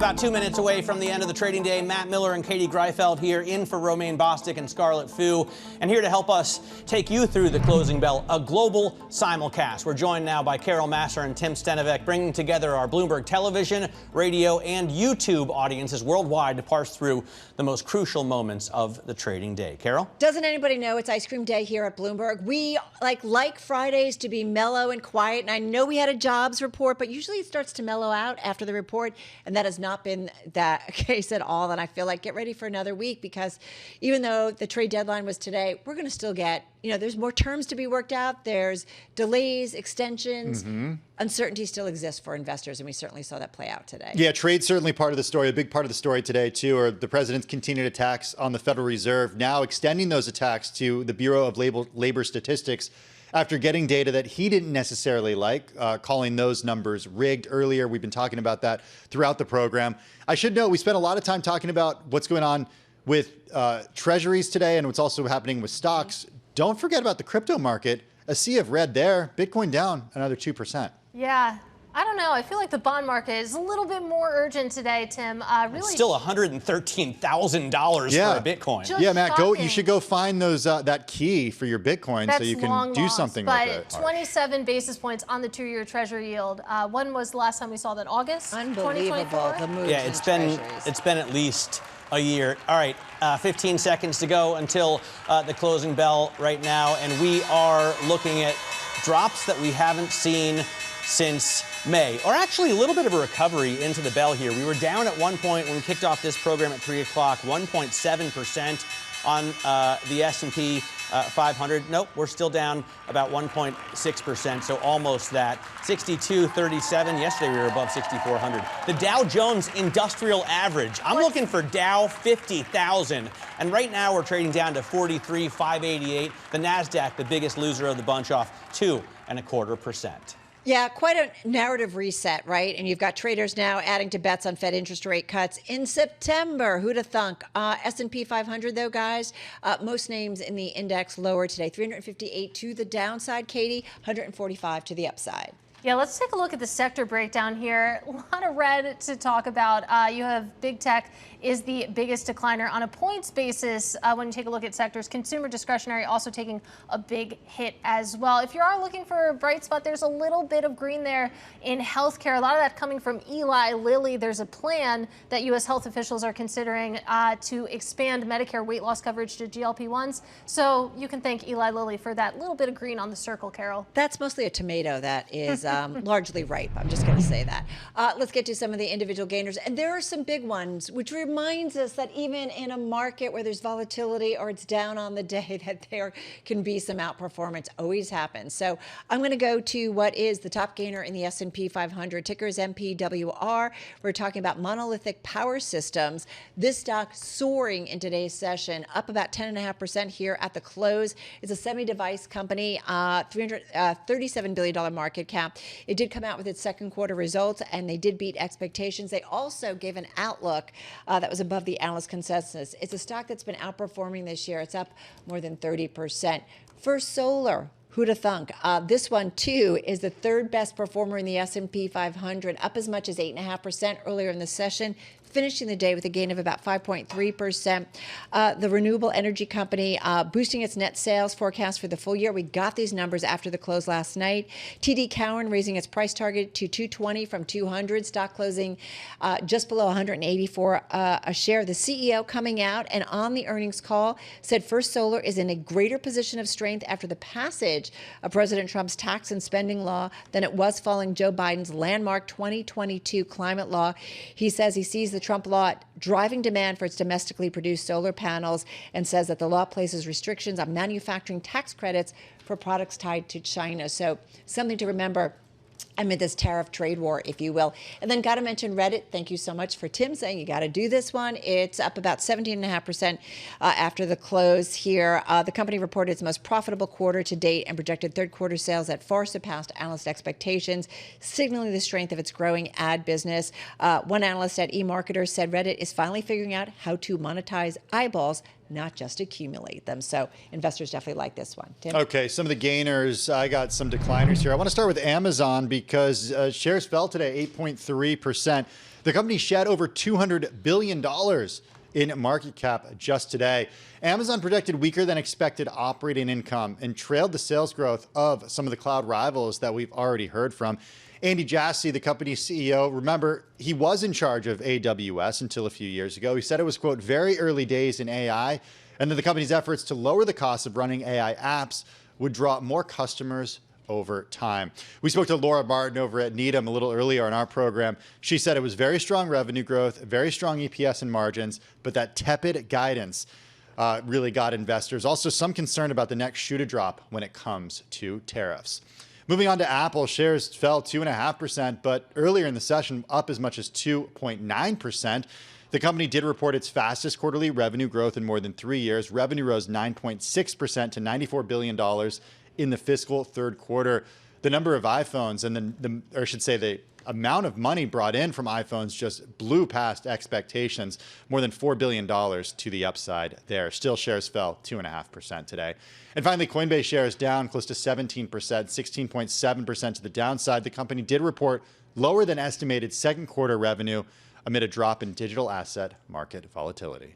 About 2 minutes away from the end of the trading day, Matt Miller and Katie Greifeld here in for Romaine Bostick and Scarlett Fu. And here to help us take you through the closing bell, a global simulcast. We're joined now by Massar and Tim Stenovec, bringing together our Bloomberg Television, radio, and YouTube audiences worldwide to parse through the most crucial moments of the trading day. Carol? Doesn't anybody know it's ice cream day here at Bloomberg? We like Fridays to be mellow and quiet. And I know we had a jobs report, but usually it starts to mellow out after the report. And that has not been that case at all. And I feel like get ready for another week, because even though the trade deadline was today, we're going to still get, there's more terms to be worked out. There's delays, extensions. Uncertainty still exists for investors, and we certainly saw that play out today. Yeah, trade's certainly part of the story. A big part of the story today, too, are the president's continued attacks on the Federal Reserve, now extending those attacks to the Bureau of Labor Statistics after getting data that he didn't necessarily like, calling those numbers rigged earlier. We've been talking about that throughout the program. I should note we spent a lot of time talking about what's going on with treasuries today and what's also happening with stocks. Don't forget about the crypto market. A sea of red there. Bitcoin down another 2%. Yeah. I don't know. I feel like the bond market is a little bit more urgent today, Tim. Really, it's still $113,000 for a Bitcoin. Yeah, Matt, you should go find those that key for your Bitcoin so you can do something with it. But 27 basis points on the 2-year Treasury yield. When was the last time we saw that? August? Unbelievable. The move. Yeah, it's been at least a year. All right, 15 seconds to go until the closing bell right now, and we are looking at drops that we haven't seen since May, or actually a little bit of a recovery into the bell here. We were down at one point when we kicked off this program at 3 o'clock, 1.7% on the S&P 500. Nope, we're still down about 1.6%, so almost that. 62.37. Yesterday we were above 6,400. The Dow Jones Industrial Average. I'm looking for Dow 50,000, and right now we're trading down to 43,588. The Nasdaq, the biggest loser of the bunch, off 2.25%. Yeah, quite a narrative reset, right? And you've got traders now adding to bets on Fed interest rate cuts in September. Who'd have thunk? S&P 500, though, guys, most names in the index lower today. 358 to the downside, Katie, 145 to the upside. Yeah, let's take a look at the sector breakdown here. A lot of red to talk about. You have big tech is the biggest decliner on a points basis when you take a look at sectors. Consumer discretionary also taking a big hit as well. If you are looking for a bright spot, there's a little bit of green there in healthcare. A lot of that coming from Eli Lilly. There's a plan that U.S. health officials are considering to expand Medicare weight loss coverage to GLP-1s. So you can thank Eli Lilly for that little bit of green on the circle, Carol. That's mostly a tomato that is largely ripe. I'm just going to say that. Let's get to some of the individual gainers. And there are some big ones, which reminds us that even in a market where there's volatility or it's down on the day, that there can be some outperformance. Always happens. So I'm going to go to what is the top gainer in the S&P 500. Ticker is MPWR. We're talking about Monolithic Power Systems. This stock soaring in today's session, up about 10.5% here at the close. It's a semi-device company, $37 billion market cap. It did come out with its second quarter results, and they did beat expectations. They also gave an outlook that was above the analyst consensus. It's a stock that's been outperforming this year. It's up more than 30%. First Solar. Who'd have thunk? This one, too, is the third best performer in the S&P 500, up as much as 8.5% earlier in the session, finishing the day with a gain of about 5.3%. The renewable energy company boosting its net sales forecast for the full year. We got these numbers after the close last night. TD Cowen raising its price target to $220 from $200. Stock closing just below $184 a share. The CEO coming out and on the earnings call said First Solar is in a greater position of strength after the passage of President Trump's tax and spending law than it was following Joe Biden's landmark 2022 climate law. He says he sees the Trump law driving demand for its domestically produced solar panels, and says that the law places restrictions on manufacturing tax credits for products tied to China. So something to remember amid this tariff trade war, if you will. And then got to mention Reddit. Thank you so much for Tim saying you got to do this one. It's up about 17.5% after the close here. The company reported its most profitable quarter to date and projected third quarter sales that far surpassed analyst expectations, signaling the strength of its growing ad business. One analyst at eMarketer said Reddit is finally figuring out how to monetize eyeballs, not just accumulate them. So investors definitely like this one. Tim? Okay, some of the gainers. I got some decliners here. I want to start with Amazon because shares fell today 8.3%. The company shed over $200 billion in market cap just today. Amazon projected weaker than expected operating income and trailed the sales growth of some of the cloud rivals that we've already heard from. Andy Jassy, the company's CEO, remember, he was in charge of AWS until a few years ago. He said it was, quote, very early days in AI, and that the company's efforts to lower the cost of running AI apps would draw more customers over time. We spoke to Laura Martin over at Needham a little earlier in our program. She said it was very strong revenue growth, very strong EPS and margins, but that tepid guidance really got investors. Also, some concern about the next shoe to drop when it comes to tariffs. Moving on to Apple, shares fell 2.5%, but earlier in the session, up as much as 2.9%. The company did report its fastest quarterly revenue growth in more than 3 years. Revenue rose 9.6% to $94 billion in the fiscal third quarter. The number of iPhones and or I should say the amount of money brought in from iPhones just blew past expectations, more than $4 billion to the upside there. Still, shares fell 2.5% today. And finally, Coinbase shares down close to 17%, 16.7% to the downside. The company did report lower than estimated second quarter revenue amid a drop in digital asset market volatility.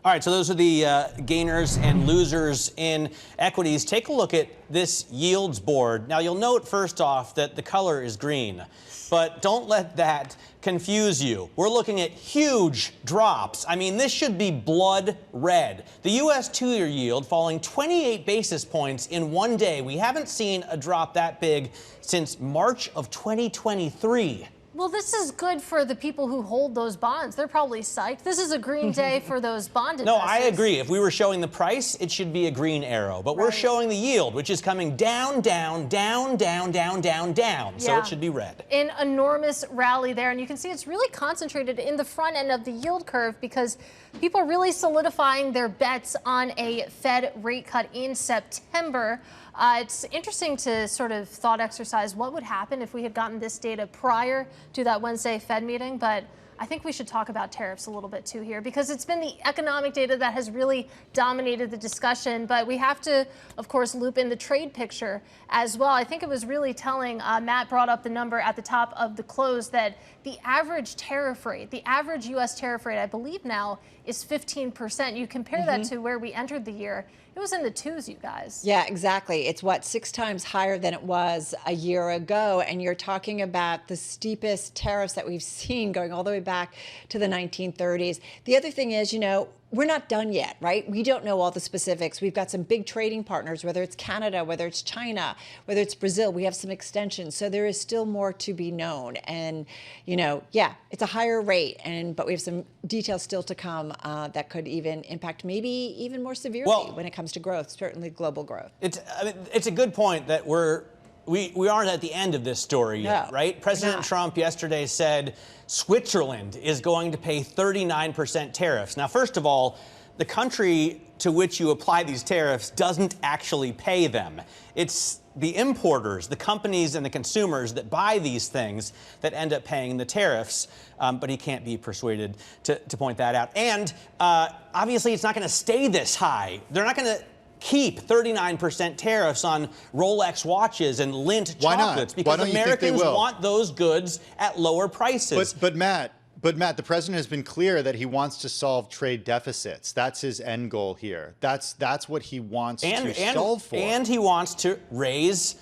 All right, so those are the gainers and losers in equities. Take a look at this yields board. Now, you'll note first off that the color is green, but don't let that confuse you. We're looking at huge drops. I mean, this should be blood red. The U.S. two-year yield falling 28 basis points in one day. We haven't seen a drop that big since March of 2023. Well, this is good for the people who hold those bonds. They're probably psyched. This is a green day for those bond investors. No, I agree. If we were showing the price, it should be a green arrow. But we're showing the yield, which is coming down, down, down, down, down, down, down. So it should be red. An enormous rally there. And you can see it's really concentrated in the front end of the yield curve because people are really solidifying their bets on a Fed rate cut in September. It's interesting to sort of thought exercise what would happen if we had gotten this data prior to that Wednesday Fed meeting, but I think we should talk about tariffs a little bit too here because it's been the economic data that has really dominated the discussion, but we have to, of course, loop in the trade picture as well. I think it was really telling. Matt brought up the number at the top of the close that the average tariff rate, the average U.S. tariff rate, I believe now is 15%. You compare that to where we entered the year. It was in the twos, you guys. Yeah, exactly. It's 6 times higher than it was a year ago. And you're talking about the steepest tariffs that we've seen going all the way back to the 1930s. The other thing is, we're not done yet, right? We don't know all the specifics. We've got some big trading partners, whether it's Canada, whether it's China, whether it's Brazil. We have some extensions. So there is still more to be known. And, it's a higher rate, but we have some details still to come that could even impact maybe even more severely when it comes to growth, certainly global growth. It's a good point that we aren't at the end of this story yet, right? President Trump yesterday said Switzerland is going to pay 39% tariffs. Now, first of all, the country to which you apply these tariffs doesn't actually pay them. It's the importers, the companies and the consumers that buy these things that end up paying the tariffs. But he can't be persuaded to point that out. And obviously, it's not going to stay this high. They're not going to keep 39% tariffs on Rolex watches and Lindt chocolates because Americans want those goods at lower prices. But Matt, the president has been clear that he wants to solve trade deficits. That's his end goal here. That's what he wants to solve for. And he wants to raise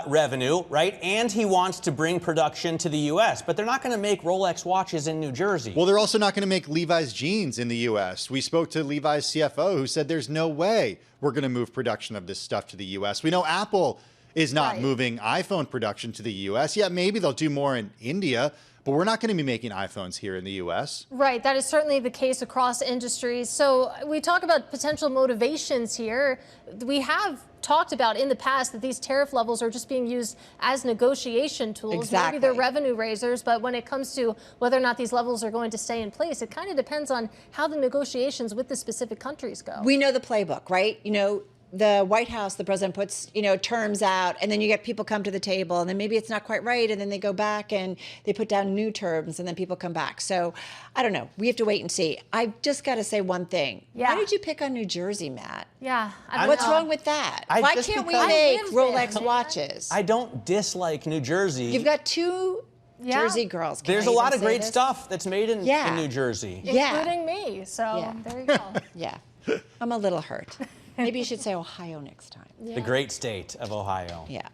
revenue, right? And he wants to bring production to the U.S. But they're not going to make Rolex watches in New Jersey. Well, they're also not going to make Levi's jeans in the U.S. We spoke to Levi's CFO who said there's no way we're going to move production of this stuff to the U.S. We know Apple is not moving iPhone production to the U.S. Yeah, maybe they'll do more in India, but we're not going to be making iPhones here in the U.S. Right. That is certainly the case across industries. So we talk about potential motivations here. We have talked about in the past that these tariff levels are just being used as negotiation tools. Exactly. Maybe they're revenue raisers, but when it comes to whether or not these levels are going to stay in place, it kind of depends on how the negotiations with the specific countries go. We know the playbook, right? The White House, the president puts, terms out, and then you get people come to the table, and then maybe it's not quite right, and then they go back and they put down new terms, and then people come back. So I don't know. We have to wait and see. I just got to say one thing. Yeah. Why did you pick on New Jersey, Matt? Yeah. What's wrong with that? Why can't we make Rolex watches? I don't dislike New Jersey. You've got two Yeah. Jersey girls. Can There's I a lot even of say great this? stuff that's made in New Jersey. Yeah. Including me. So Yeah. there you go. Yeah. I'm a little hurt. Maybe you should say Ohio next time. The great state of Ohio. Yeah.